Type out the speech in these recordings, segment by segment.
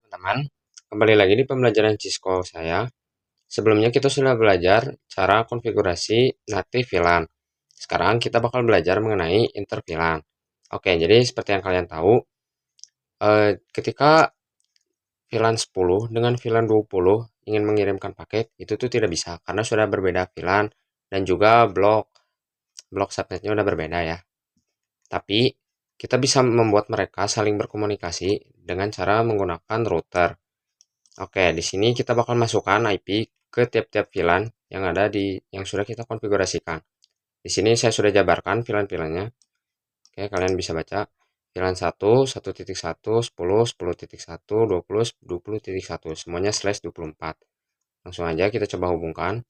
teman-teman, kembali lagi di pembelajaran Cisco saya. Sebelumnya kita sudah belajar cara konfigurasi native VLAN. Sekarang kita bakal belajar mengenai inter VLAN. Oke, jadi seperti yang kalian tahu, ketika VLAN 10 dengan VLAN 20 ingin mengirimkan paket, itu tuh tidak bisa karena sudah berbeda VLAN dan juga blok subnetnya udah berbeda ya. Tapi kita bisa membuat mereka saling berkomunikasi dengan cara menggunakan router. Oke, di sini kita bakal masukkan IP ke tiap-tiap VLAN yang ada yang sudah kita konfigurasikan. Di sini saya sudah jabarkan VLAN-VLAN-nya. Oke, kalian bisa baca VLAN 1, 1.1, 10, 10.1, 20, 20.1. Semuanya slash 24. Langsung aja kita coba hubungkan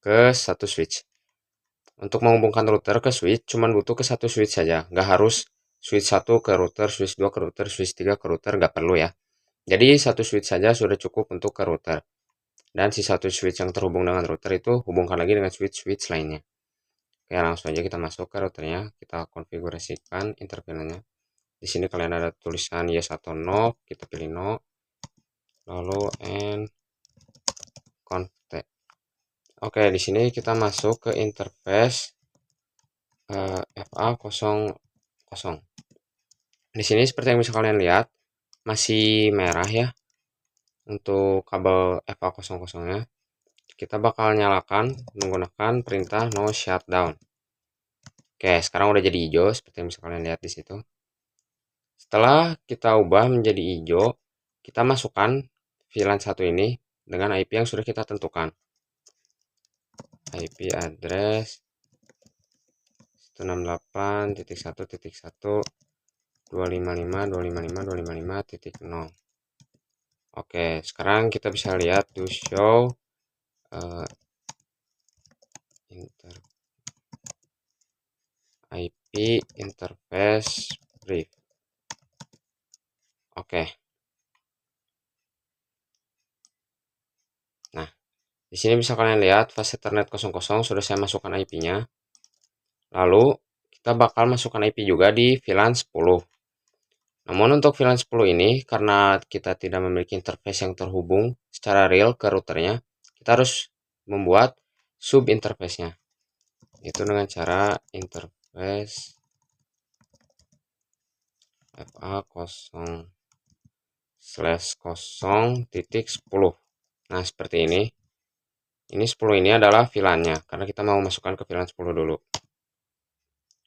ke satu switch. Untuk menghubungkan router ke switch, cuman butuh ke satu switch saja. Nggak harus switch 1 ke router, switch 2 ke router, switch 3 ke router, nggak perlu ya. Jadi satu switch saja sudah cukup untuk ke router. Dan si satu switch yang terhubung dengan router itu hubungkan lagi dengan switch-switch lainnya. Oke, langsung aja kita masuk ke routernya, kita konfigurasikan interface-nya. Di sini kalian ada tulisan yes atau no, kita pilih no. Lalu config. Oke, di sini kita masuk ke interface FA00. Di sini seperti yang bisa kalian lihat, masih merah ya untuk kabel FA00-nya. Kita bakal nyalakan menggunakan perintah no shutdown. Oke, sekarang udah jadi hijau seperti yang bisa kalian lihat di situ. Setelah kita ubah menjadi hijau, kita masukkan VLAN 1 ini dengan IP yang sudah kita tentukan. IP address 168.1.1.255.255.255.0. Oke, sekarang kita bisa lihat to show IP interface brief. Oke. Nah, di sini bisa kalian lihat fast Ethernet 00 sudah saya masukkan IP-nya. Lalu kita bakal masukkan IP juga di VLAN 10. Namun untuk VLAN 10 ini karena kita tidak memiliki interface yang terhubung secara real ke routernya, kita harus membuat sub interface-nya. Itu dengan cara interface FA0/0.10. Nah, seperti ini. Ini 10 ini adalah VLAN-nya karena kita mau masukkan ke VLAN 10 dulu.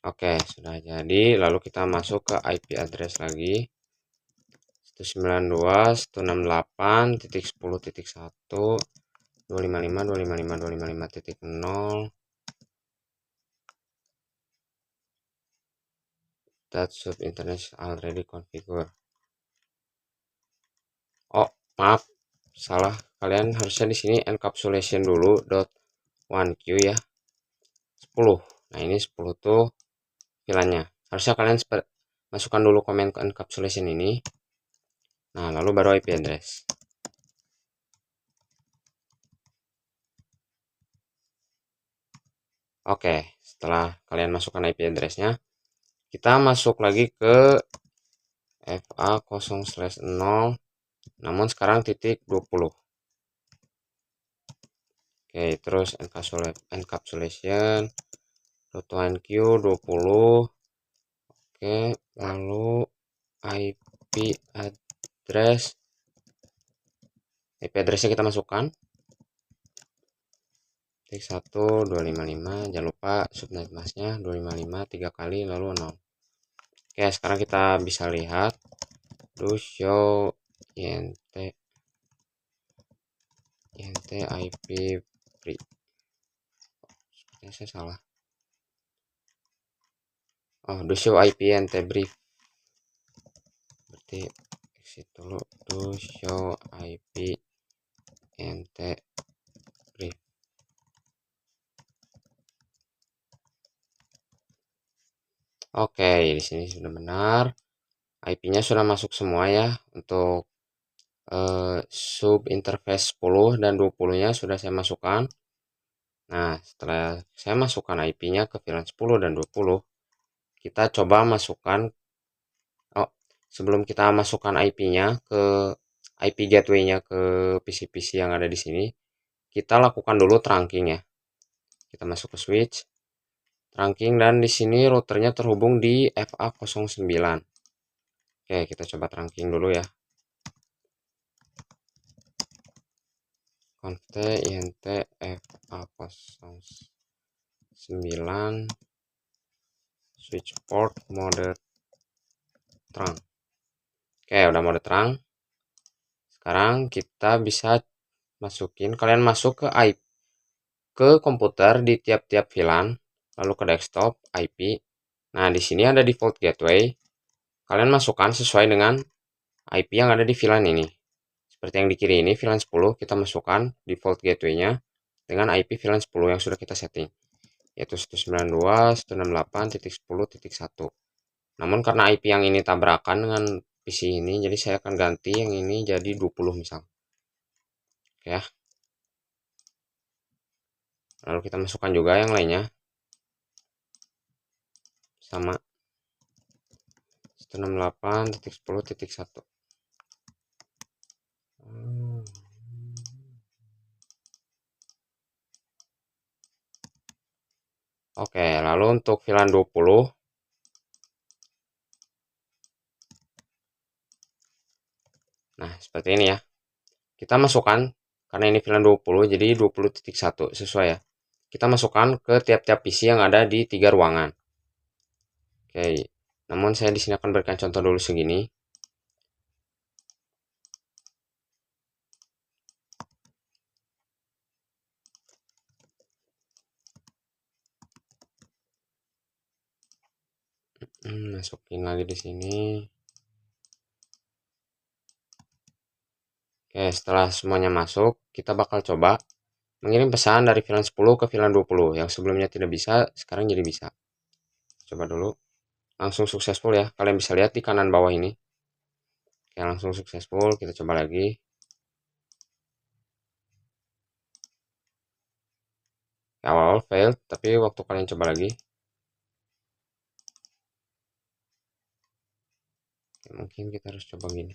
Oke, sudah jadi. Lalu kita masuk ke IP address lagi. 192.168.10.1.255.255.255.0. That sub internet is already configured. Oh, maaf, salah. Kalian harusnya di sini encapsulation dulu .1q ya. 10. Nah, ini 10 tuh VLAN-nya. Harusnya kalian masukkan dulu komen ke encapsulation ini. Nah, lalu baru IP address. Oke, setelah kalian masukkan IP address-nya, kita masuk lagi ke FA0/0, namun sekarang titik 20. Oke, terus encapsulation .1q 20. Oke, lalu IP address. IP address-nya kita masukkan. 1, 255, jangan lupa subnet masnya 255 3 kali lalu 0. Oke, sekarang kita bisa lihat to show int IP brief. Sepertinya saya salah. Oh, to show IP int brief. Berarti exit dulu. To show IP int brief. Oke, di sini sudah benar. IP-nya sudah masuk semua ya. Untuk sub interface 10 dan 20-nya sudah saya masukkan. Nah, setelah saya masukkan IP-nya ke VLAN 10 dan 20, kita coba masukkan. Oh, sebelum kita masukkan IP-nya ke IP gateway-nya ke PC-PC yang ada di sini, kita lakukan dulu trunking ya. Kita masuk ke switch, trunking, dan di sini routernya terhubung di FA09. Oke, kita coba trunking dulu ya. conft int FA09 switch port mode terang. Oke, udah mode terang. Sekarang kita bisa kalian masuk ke IP, ke komputer di tiap-tiap VLAN, lalu ke desktop IP. Nah, di sini ada default gateway. Kalian masukkan sesuai dengan IP yang ada di VLAN ini. Seperti yang di kiri ini, VLAN 10, kita masukkan default gateway-nya dengan IP VLAN 10 yang sudah kita setting, yaitu 192.168.10.1. Namun karena IP yang ini tabrakan dengan PC ini, jadi saya akan ganti yang ini jadi 20 misal. Oke ya. Lalu kita masukkan juga yang lainnya. Sama 168.10.1. Oke, lalu untuk VLAN 20, nah seperti ini ya. Kita masukkan, karena ini VLAN 20, jadi 20.1 sesuai ya. Kita masukkan ke tiap-tiap PC yang ada di 3 ruangan. Oke, namun saya di sini akan berikan contoh dulu segini. Masukin lagi di sini. Oke, setelah semuanya masuk, kita bakal coba mengirim pesan dari VLAN 10 ke VLAN 20. Yang sebelumnya tidak bisa, sekarang jadi bisa. Coba dulu. Langsung successful ya. Kalian bisa lihat di kanan bawah ini. Oke, langsung successful. Kita coba lagi. Awal failed, tapi waktu kalian coba lagi, mungkin kita harus coba gini.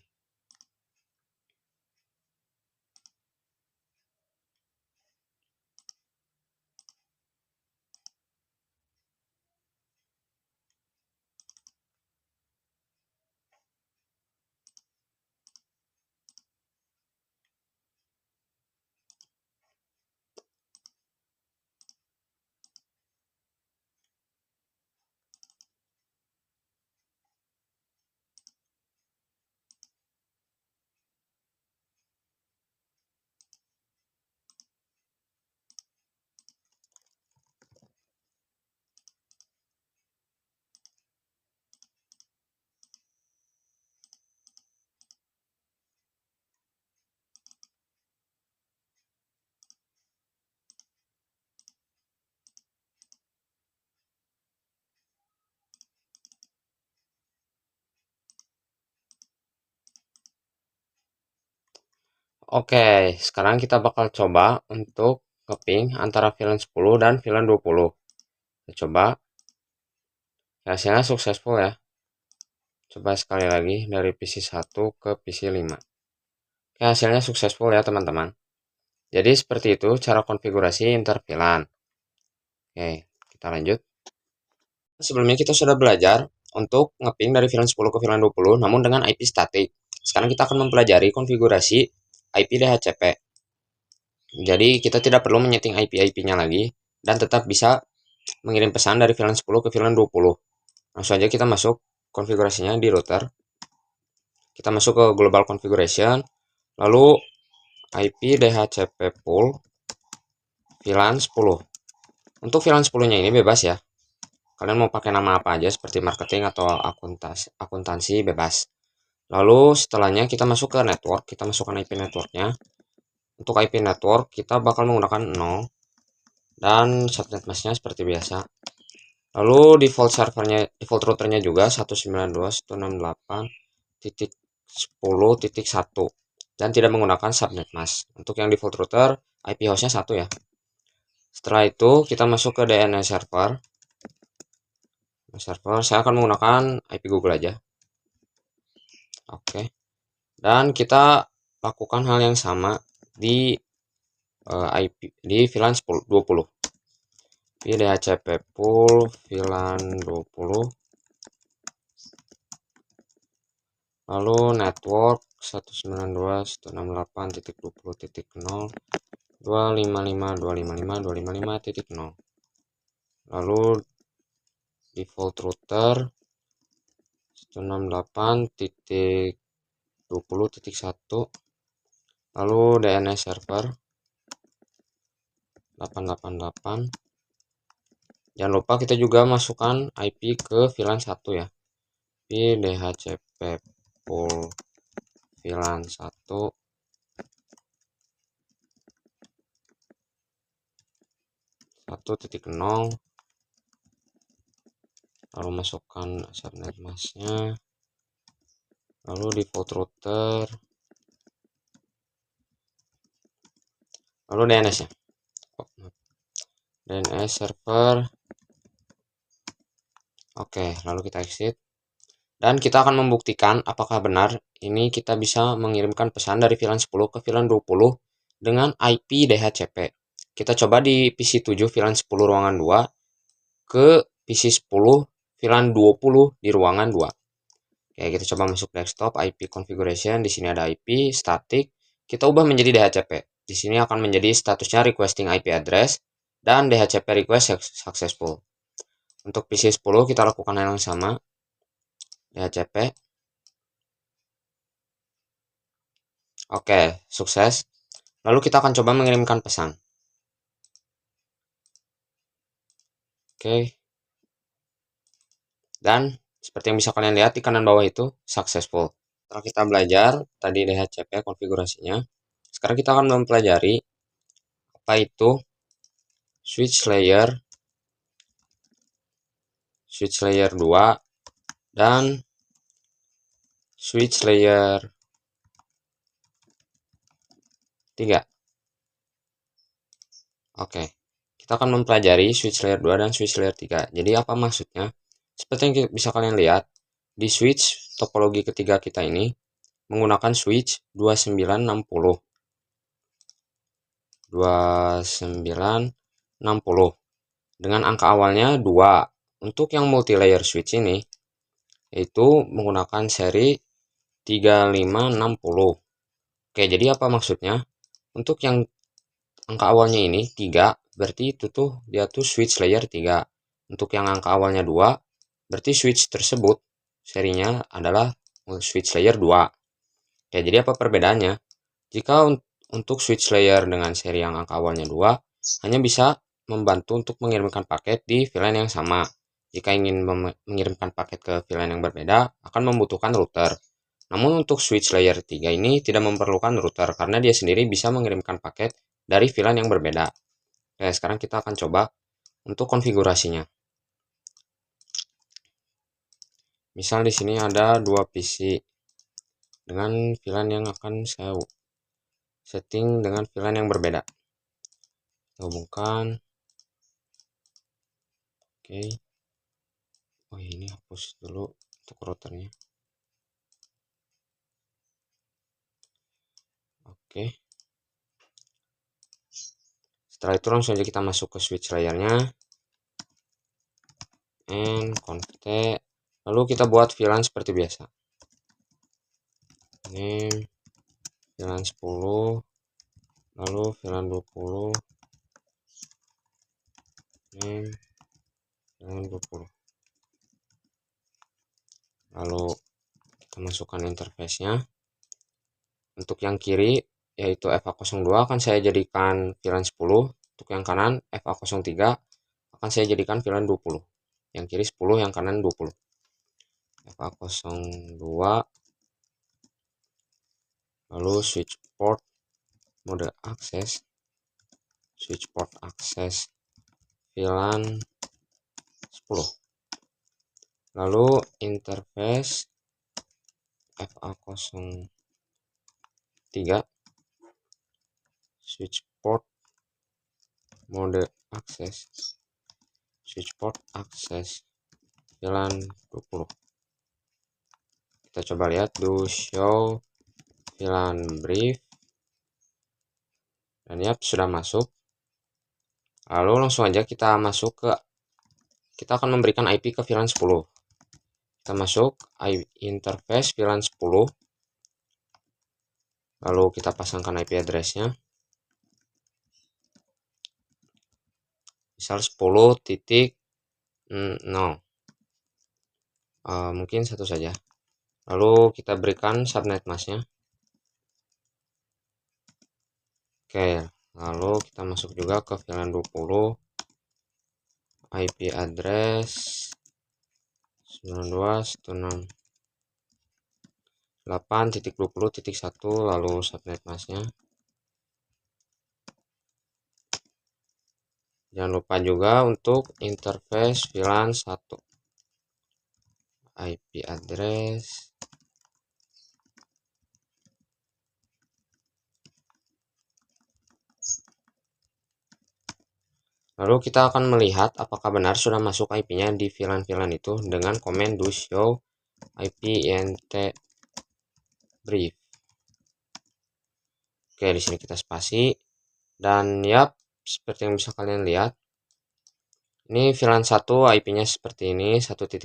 Oke, sekarang kita bakal coba untuk nge-ping antara VLAN 10 dan VLAN 20. Kita coba. Hasilnya successful ya. Coba sekali lagi dari PC 1 ke PC 5. Oke, hasilnya successful ya teman-teman. Jadi seperti itu cara konfigurasi inter VLAN. Oke, kita lanjut. Sebelumnya kita sudah belajar untuk nge-ping dari VLAN 10 ke VLAN 20, namun dengan IP static. Sekarang kita akan mempelajari konfigurasi IP DHCP. Jadi kita tidak perlu menyeting IP-nya lagi, dan tetap bisa mengirim pesan dari VLAN 10 ke VLAN 20. Langsung saja kita masuk konfigurasinya di router. Kita masuk ke global configuration, lalu IP DHCP pool VLAN 10. Untuk VLAN 10-nya ini bebas ya. Kalian mau pakai nama apa aja seperti marketing atau akuntansi bebas. Lalu setelahnya kita masuk ke network, kita masukkan IP networknya. Untuk IP network kita bakal menggunakan 0 dan subnet masknya seperti biasa. Lalu default routernya juga 192.168.10.1 dan tidak menggunakan subnet mask. Untuk yang default router IP hostnya 1 ya. Setelah itu kita masuk ke DNS server. Saya akan menggunakan IP Google aja. Oke. Dan kita lakukan hal yang sama di IP di VLAN 20. Di DHCP pool VLAN 20. Lalu network 192.168.20.0.255.255.255.0. Lalu default router 168.20.1. Lalu DNS server 888. Jangan lupa kita juga masukkan IP ke VLAN 1 ya. Di DHCP pool VLAN 1 1.0. Lalu masukkan subnet masknya, lalu default router, lalu DNS nya, DNS server. Oke, lalu kita exit dan kita akan membuktikan apakah benar ini kita bisa mengirimkan pesan dari VLAN 10 ke VLAN 20 dengan IP DHCP. Kita coba di PC 7 VLAN 10 ruangan 2 ke PC 10 VLAN 20 di ruangan 2. Oke, kita coba masuk desktop, IP configuration. Di sini ada IP static. Kita ubah menjadi DHCP. Di sini akan menjadi statusnya requesting IP address dan DHCP request successful. Untuk PC 10 kita lakukan hal yang sama. DHCP. Oke, sukses. Lalu kita akan coba mengirimkan pesan. Oke. Dan seperti yang bisa kalian lihat di kanan bawah itu successful. Setelah kita belajar tadi DHCP konfigurasinya, sekarang kita akan mempelajari apa itu switch layer 2 dan switch layer 3. Oke, kita akan mempelajari switch layer 2 dan switch layer 3. Jadi apa maksudnya? Seperti yang bisa kalian lihat, di switch topologi ketiga kita ini menggunakan switch 2960. 2960 dengan angka awalnya 2. Untuk yang multi-layer switch ini itu menggunakan seri 3560. Oke, jadi apa maksudnya? Untuk yang angka awalnya ini 3, berarti itu tuh dia tuh switch layer 3. Untuk yang angka awalnya 2, berarti switch tersebut serinya adalah switch layer 2. Oke, jadi apa perbedaannya? Jika untuk switch layer dengan seri yang angka awalnya 2, hanya bisa membantu untuk mengirimkan paket di VLAN yang sama. Jika ingin mengirimkan paket ke VLAN yang berbeda, akan membutuhkan router. Namun untuk switch layer 3 ini tidak memerlukan router karena dia sendiri bisa mengirimkan paket dari VLAN yang berbeda. Oke, sekarang kita akan coba untuk konfigurasinya. Misal di sini ada 2 PC dengan VLAN yang akan saya setting dengan VLAN yang berbeda. Hubungkan. Oke. Oh, ini hapus dulu untuk routernya. Oke. Setelah itu langsung aja kita masuk ke switch layarnya. And conft. Lalu kita buat VLAN seperti biasa. Name VLAN 10. Lalu VLAN 20. Name VLAN 20. Lalu kita masukkan interface-nya. Untuk yang kiri yaitu FA02 akan saya jadikan VLAN 10. Untuk yang kanan FA03 akan saya jadikan VLAN 20. Yang kiri 10, yang kanan 20. FA02. Lalu switch port mode akses. Switch port akses VLAN 10. Lalu interface FA03. Switch port mode akses. Switch port akses VLAN 20. Kita coba lihat do show VLAN brief, dan ya sudah masuk. Lalu langsung aja kita masuk ke, kita akan memberikan IP ke VLAN 10. Kita masuk interface VLAN 10, lalu kita pasangkan IP address-nya, misal 10.0, mungkin satu saja. Lalu kita berikan subnet mask-nya. Oke, lalu kita masuk juga ke VLAN 20, IP address 92.168.20.1, lalu subnet mask-nya. Jangan lupa juga untuk interface VLAN 1, IP address lalu kita akan melihat apakah benar sudah masuk IP-nya di VLAN-VLAN itu dengan komen do show IP int brief. Oke, di sini kita spasi, dan yap, seperti yang bisa kalian lihat, ini VLAN 1 IP-nya seperti ini, 1.1,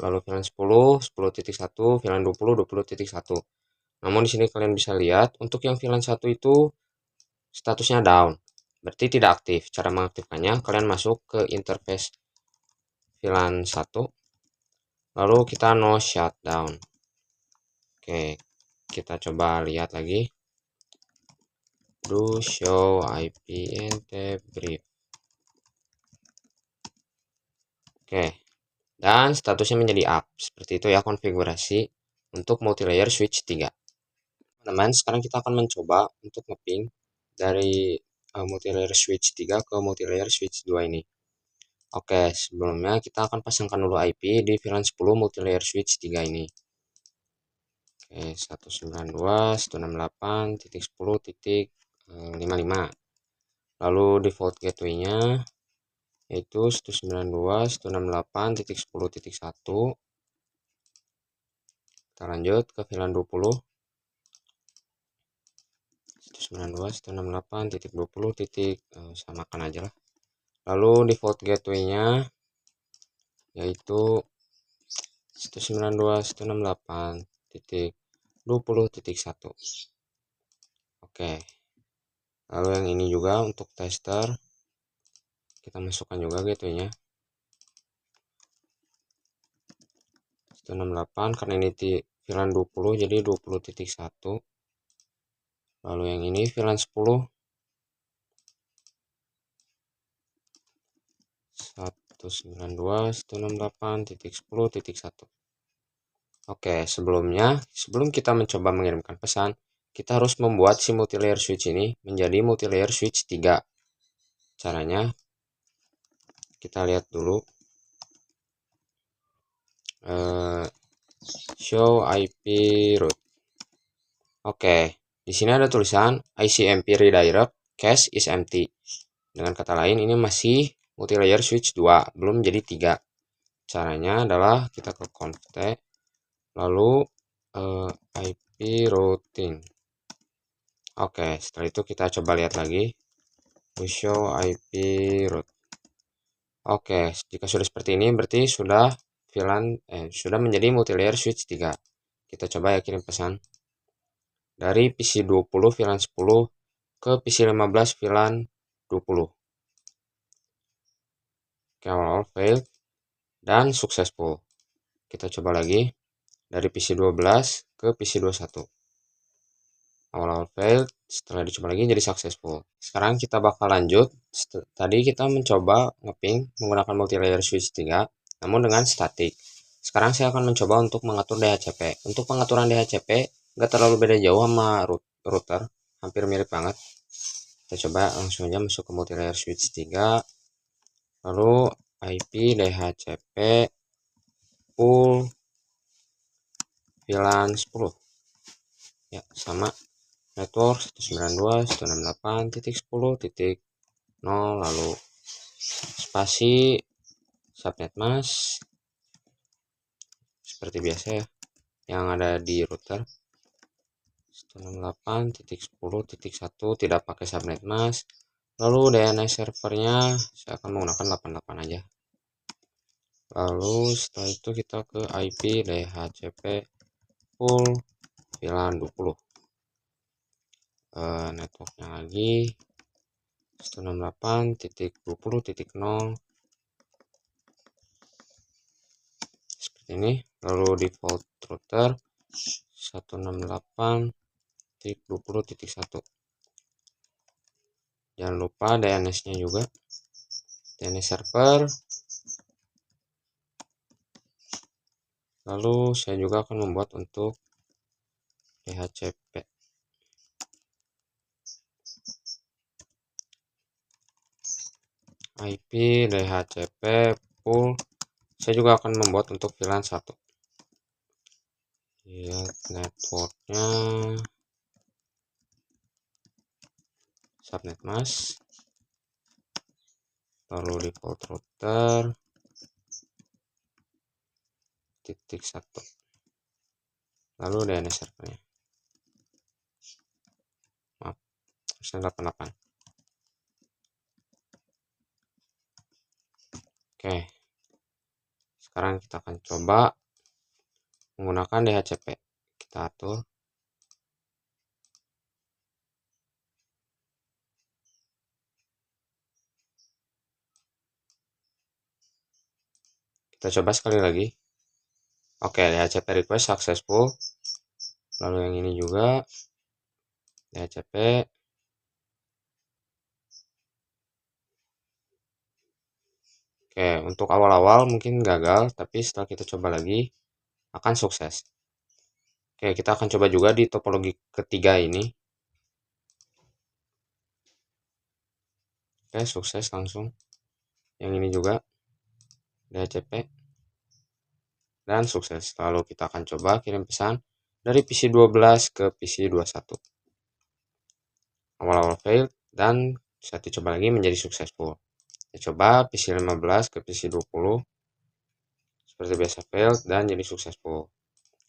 lalu VLAN 10, 10.1, VLAN 20, 20.1. Namun di sini kalian bisa lihat untuk yang VLAN 1 itu statusnya down, berarti tidak aktif. Cara mengaktifkannya, kalian masuk ke interface VLAN 1, lalu kita no shutdown. Oke, kita coba lihat lagi. Do show IP int brief. Oke, dan statusnya menjadi up. Seperti itu ya konfigurasi untuk multilayer switch 3. Teman-teman, sekarang kita akan mencoba untuk nge-ping dari multilayer switch 3 ke multilayer switch 2 ini. Oke, sebelumnya kita akan pasangkan dulu IP di VLAN 10 multilayer switch 3 ini. Oke, 192.168.10.55. Lalu default gateway-nya yaitu 192.168.10.1. Kita lanjut ke VLAN 20. 192.168.20. Samakan aja lah. Lalu default gateway-nya yaitu 192.168.20.1. Oke. Lalu yang ini juga untuk tester, kita masukkan juga gateway-nya 168, karena ini di VLAN 20 jadi 20.1. Lalu yang ini VLAN 10 192.168.10.1. Oke, sebelum kita mencoba mengirimkan pesan, kita harus membuat si multilayer switch ini menjadi multilayer switch 3. Caranya kita lihat dulu. Show IP route. Oke, di sini ada tulisan ICMP redirect cache is empty. Dengan kata lain, ini masih multilayer switch 2, belum jadi 3. Caranya adalah kita ke conft, lalu IP routing. Oke, setelah itu kita coba lihat lagi. Show IP route. Oke, jika sudah seperti ini berarti sudah sudah menjadi multilayer switch 3. Kita coba ya kirim pesan dari PC 20 VLAN 10 ke PC 15 VLAN 20. Oke, awal failed dan successful. Kita coba lagi dari PC 12 ke PC 21. Awal failed, setelah dicoba lagi jadi successful. Sekarang kita bakal lanjut. Tadi kita mencoba ngeping menggunakan multilayer switch 3, namun dengan static. Sekarang saya akan mencoba untuk mengatur DHCP. Untuk pengaturan DHCP nggak terlalu beda jauh sama router, hampir mirip banget. Kita coba langsung aja masuk ke multilayer switch 3, lalu IP DHCP pool VLAN 10 ya, sama network 192.168.10.0, lalu spasi subnet mask seperti biasa ya. yang ada di router 168.10.1 tidak pakai subnet mask. Lalu DNS servernya saya akan menggunakan 88 aja. Lalu setelah itu kita ke IP DHCP full VLAN 20. Networknya lagi 168.20.0 seperti ini. Lalu default router 168.20.1. Jangan lupa DNS-nya juga, DNS server. Lalu saya juga akan membuat untuk DHCP. IP DHCP full. Saya juga akan membuat untuk VLAN 1. Lihat networknya subnet mask. Lalu default router .1. Lalu DNS servernya. Maaf, 88. Oke. Sekarang kita akan coba menggunakan DHCP. Kita atur. Kita coba sekali lagi. Oke, DHCP request successful. Lalu yang ini juga DHCP. Oke, untuk awal-awal mungkin gagal, tapi setelah kita coba lagi akan sukses. Oke, kita akan coba juga di topologi ketiga ini. Oke, sukses langsung. Yang ini juga DHCP dan sukses. Lalu kita akan coba kirim pesan dari PC 12 ke PC 21. Awal-awal fail dan saat dicoba lagi menjadi successful. Kita coba PC 15 ke PC 20. Seperti biasa fail dan jadi successful.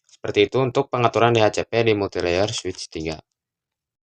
Seperti itu untuk pengaturan DHCP di multilayer switch 3.